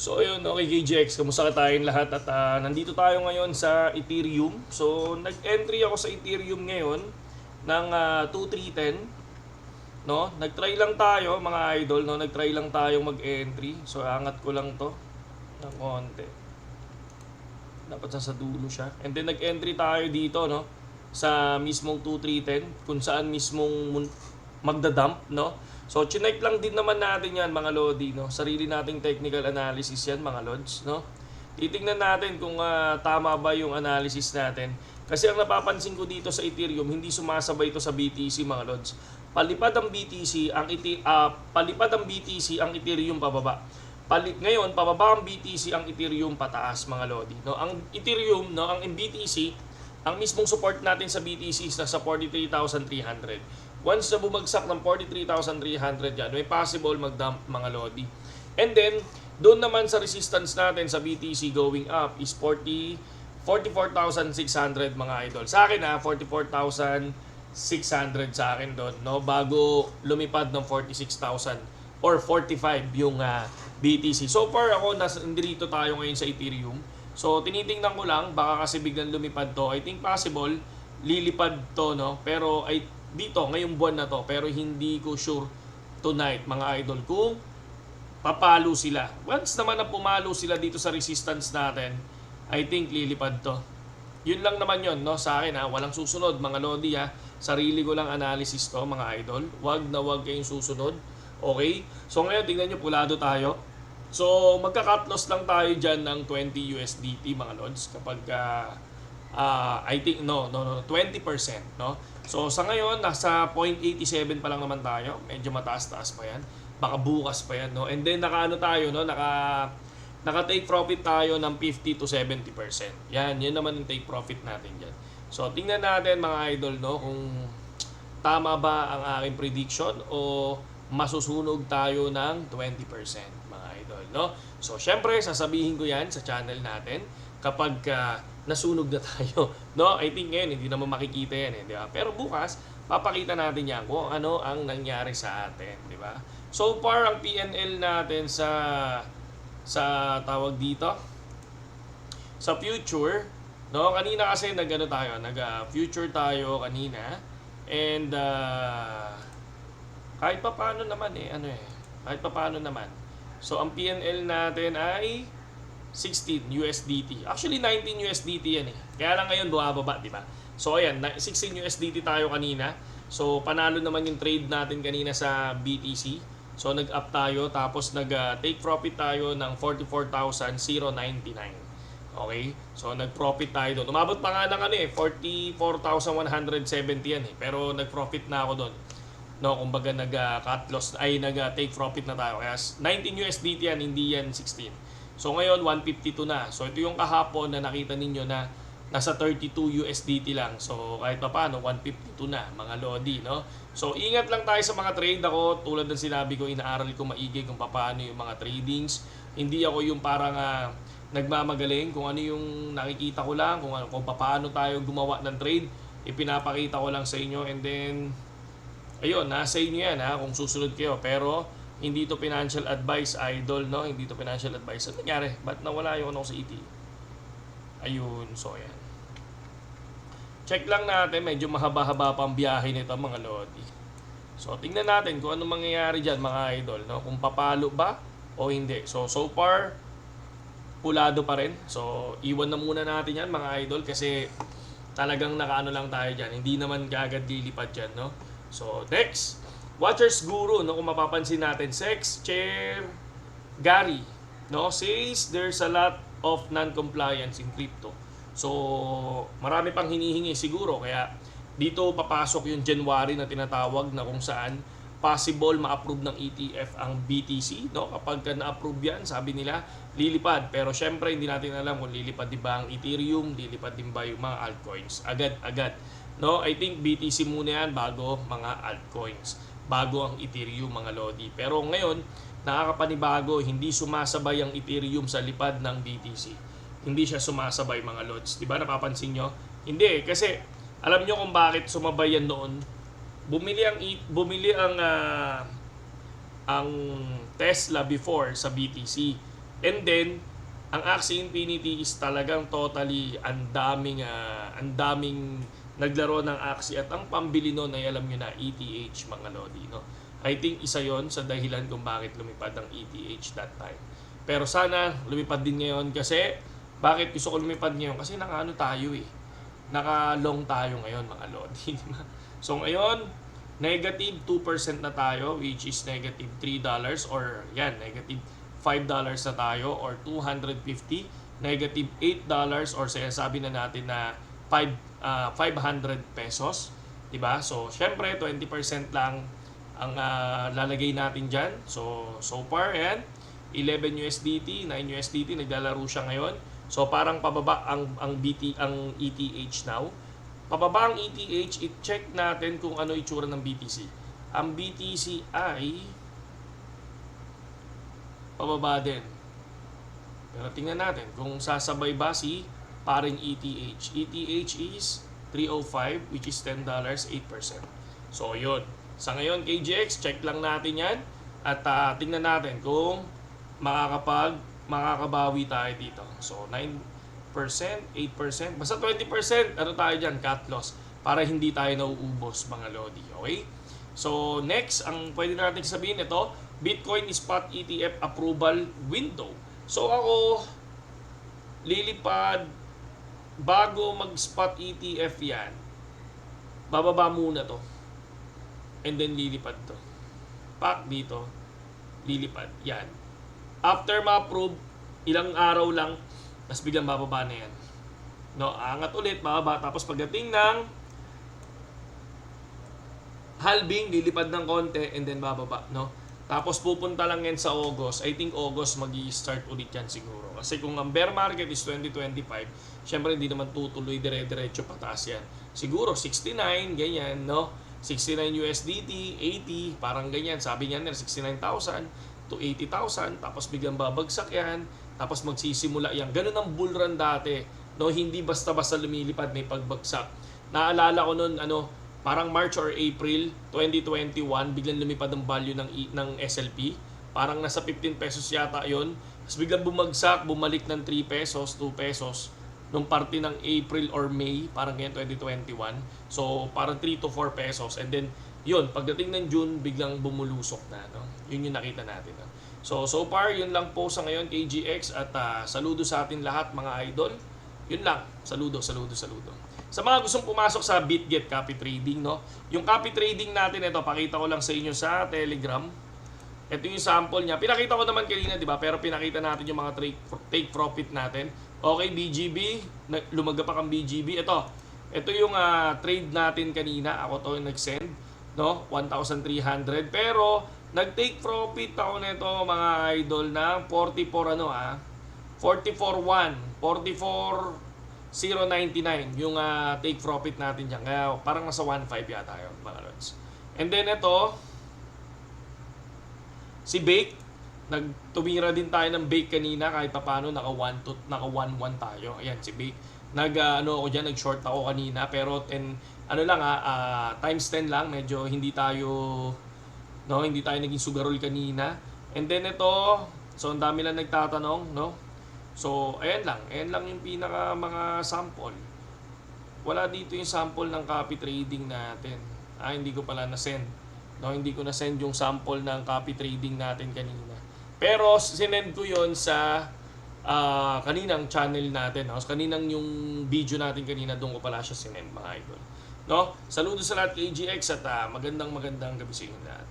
So ayun, okay KGX, kamusta ka tayong lahat at nandito tayo ngayon sa Ethereum. So nag-entry ako sa Ethereum ngayon ng 2310, no? Nag-try lang tayo mga idol, no? Nag-try lang tayo mag-entry. So angat ko lang 'to ng konti. Dapat sa dulo siya. And then nag-entry tayo dito, no? Sa mismong 2310 kung saan mismong magda-dump, no? So, chinek lang din naman natin yan mga Lodi, no? Sarili nating technical analysis yan mga Lods, no? Titingnan natin kung tama ba yung analysis natin. Kasi ang napapansin ko dito sa Ethereum, hindi sumasabay ito sa BTC mga Lods. Palipad ang BTC, ang Ethereum pababa. Ngayon, pababa ang BTC, ang Ethereum pataas mga Lodi, no? Ang Ethereum, no, ang BTC, ang mismong support natin sa BTC is nasa 43,300. Once na bumagsak ng 43,300 yan, may possible mag-dump mga Lodi. And then, doon naman sa resistance natin sa BTC going up is 44,600 mga idol. Sa akin 44,600 sa akin doon, no? Bago lumipad ng 46,000 or 45 yung BTC. So far ako, nandito tayo ngayon sa Ethereum. So tinitingnan ko lang, baka kasi biglang lumipad to. I think possible, lilipad to, no? Pero dito, ngayong buwan na to, pero hindi ko sure tonight mga idol kung papalo sila. Once naman na pumalo sila dito sa resistance natin, I think lilipad to. Yun lang naman yun, no? Sa akin walang susunod mga Lodi Sarili ko lang analysis to mga idol. Wag kayong susunod. Okay? So ngayon, tingnan nyo, pulado tayo. So magka-cut loss lang tayo dyan ng 20 USDT mga Lods kapag I think 20%, no? So sa ngayon nasa 0.87 pa lang naman tayo. Medyo mataas-taas pa 'yan. Baka bukas pa 'yan, no? And then naka take profit tayo ng 50 to 70%. Yan naman yung take profit natin diyan. So tingnan natin mga idol, no, kung tama ba ang aking prediction o masusunog tayo ng 20% mga idol, no? So syempre sasabihin ko 'yan sa channel natin kapag nasunog na tayo, no? I think ngayon hindi naman makikita yan, di ba? Pero bukas papakita natin yan kung ano ang nangyari sa atin, di ba? So far ang PNL natin sa tawag dito sa future, no? Kanina kasi future tayo kanina, and kahit papaano naman kahit papaano naman. So ang PNL natin ay 16 USDT. Actually 19 USDT yan Kaya lang ngayon bumababa, di ba? So ayan, 16 USDT tayo kanina. So panalo naman yung trade natin kanina sa BTC. So nag-up tayo tapos nag-take profit tayo ng 44,099. Okay? So nag-profit tayo doon. Umabot pa nga ng 44,170 yan Pero nag-profit na ako doon. No, kumbaga nag-cut loss nag-take profit na tayo. Kaya 19 USDT yan, hindi yan 16. So ngayon 152 na. So ito yung kahapon na nakita ninyo na nasa 32 USDT lang. So kahit pa paano 152 na mga Lodi, no? So ingat lang tayo sa mga trade. Ako tulad ng sinabi ko, inaaral ko maigi kung paano yung mga tradings. Hindi ako yung parang nagmamagaling kung ano yung nakikita ko lang, kung paano tayo gumawa ng trade, ipinapakita ko lang sa inyo, and then ayun, nasa inyo yan kung susunod kayo. Pero hindi to financial advice, idol, no? Hindi to financial advice. Ano nangyari? Ba't nawala yung sa ET? Ayun, so yan. Check lang natin, medyo mahaba-haba pang biyahe nito mga Lodi. So tingnan natin kung ano mangyayari dyan mga idol, no? Kung papalo ba o hindi. So far, pulado pa rin. So iwan na muna natin yan mga idol kasi talagang nakaano lang tayo dyan. Hindi naman kagad lilipad dyan, no? So next, Watchers Guru, no, kung mapapansin natin, Sex Chair Gary, no, says there's a lot of non-compliance in crypto. So, marami pang hinihingi siguro, kaya dito papasok yung January na tinatawag na kung saan possible ma-approve ng ETF ang BTC, no? Kapag na-approve yan, sabi nila, lilipad. Pero syempre, hindi natin alam kung lilipad din ba ang Ethereum, lilipad din ba yung mga altcoins. Agad-agad. No, I think BTC muna yan bago mga altcoins, bago ang Ethereum mga Lodi. Pero ngayon, nakakapanibago, hindi sumasabay ang Ethereum sa lipad ng BTC. Hindi siya sumasabay mga Lods. Diba napapansin nyo? Hindi, kasi alam nyo kung bakit sumabay yan noon. Bumili ang Tesla before sa BTC. And then, ang Axie Infinity is talagang totally ang daming naglaro ng Axie at ang pambili nun ay alam nyo na ETH mga lodi, no? I think isa yon sa dahilan kung bakit lumipad ang ETH that time. Pero sana lumipad din ngayon kasi bakit gusto ko lumipad ngayon? Kasi naka-ano tayo eh. Naka-long tayo ngayon mga lodi. So ngayon, negative 2% na tayo which is negative $3 or yan, negative $5 na tayo or 250, negative $8 or sabi na natin na 500 pesos, 'di ba? So syempre 20% lang ang lalagay natin diyan. So far yan 11 USDT, 9 USDT naglalaro siya ngayon. So parang pababa ang ETH now. Pababa ang ETH, i-check natin kung ano itsura ng BTC. Ang BTC ay pababa din. Pero tingnan natin kung sasabay ba si paring ETH. ETH is 305 which is $10, 8%. So yun. Sa ngayon KGX, check lang natin yan. At tingnan natin kung makakabawi tayo dito. So 9%, 8%, basta 20%, ano tayo dyan, cut loss. Para hindi tayo nauubos mga lodi. Okay? So next, ang pwede natin sabihin ito, Bitcoin Spot ETF Approval Window. So ako, lilipad, bago mag-spot ETF yan, bababa muna to. And then lilipad to. Pak dito, lilipad. Yan. After ma-approve, ilang araw lang, tapos biglang bababa na yan. No, angat ulit, bababa. Tapos pagdating ng halving, lilipad ng konti, and then bababa. No? Tapos pupunta lang yan sa August. I think August mag-i-start ulit yan siguro. Kasi kung ang bear market is 2025, syempre hindi naman tutuloy dire-diretso pataas yan. Siguro 69, ganyan, no? 69 USDT, 80, parang ganyan. Sabi niya nila 69,000 to 80,000, tapos biglang babagsak yan, tapos magsisimula yan. Ganun ang bull run dati, no? Hindi basta-basta lumilipad, may pagbagsak. Naalala ko noon, parang March or April 2021, biglang lumipad ang value ng SLP. Parang nasa 15 pesos yata yon. Tapos biglang bumagsak, bumalik ng 3 pesos, 2 pesos. Nung parte ng April or May, parang ganyan 2021. So, parang 3 to 4 pesos. And then, yun, pagdating ng June, biglang bumulusok na. No? Yun yung nakita natin. No? So far, yun lang po sa ngayon, KGX. At saludo sa atin lahat, mga idol. Yun lang. Saludo. Sa mga gustong pumasok sa BitGet Copy Trading, no? Yung copy trading natin ito, pakita ko lang sa inyo sa Telegram. Ito yung sample niya. Pinakita ko naman kanina, di ba? Pero pinakita natin yung mga take profit natin. Okay, BGB. Lumaga pa kang BGB. Ito yung trade natin kanina. Ako to yung nag-send, no? 1,300. Pero, nag-take profit ako nito, mga idol, ng 44,1. 44,099 yung take profit natin dyan. Kaya parang nasa 1.5 yata yun, mga lods. And then ito, si Bake. Nagtumira din tayo ng Bake kanina kahit paano naka 1-1 tayo. Ayan, si Bake. Nag-short ako kanina pero times 10 lang. Medyo hindi tayo naging sugarol kanina. And then ito, so ang dami lang nagtatanong, no? So, ayan lang yung pinaka mga sample. Wala dito yung sample ng copy trading natin. Hindi ko pala na-send. No, hindi ko na-send yung sample ng copy trading natin kanina. Pero, sinend ko yon sa kaninang channel natin. No? Kaninang yung video natin kanina, doon ko pala siya sinend, mga idol. No? Saludo sa lahat KGX at magandang gabi sa inyo lahat.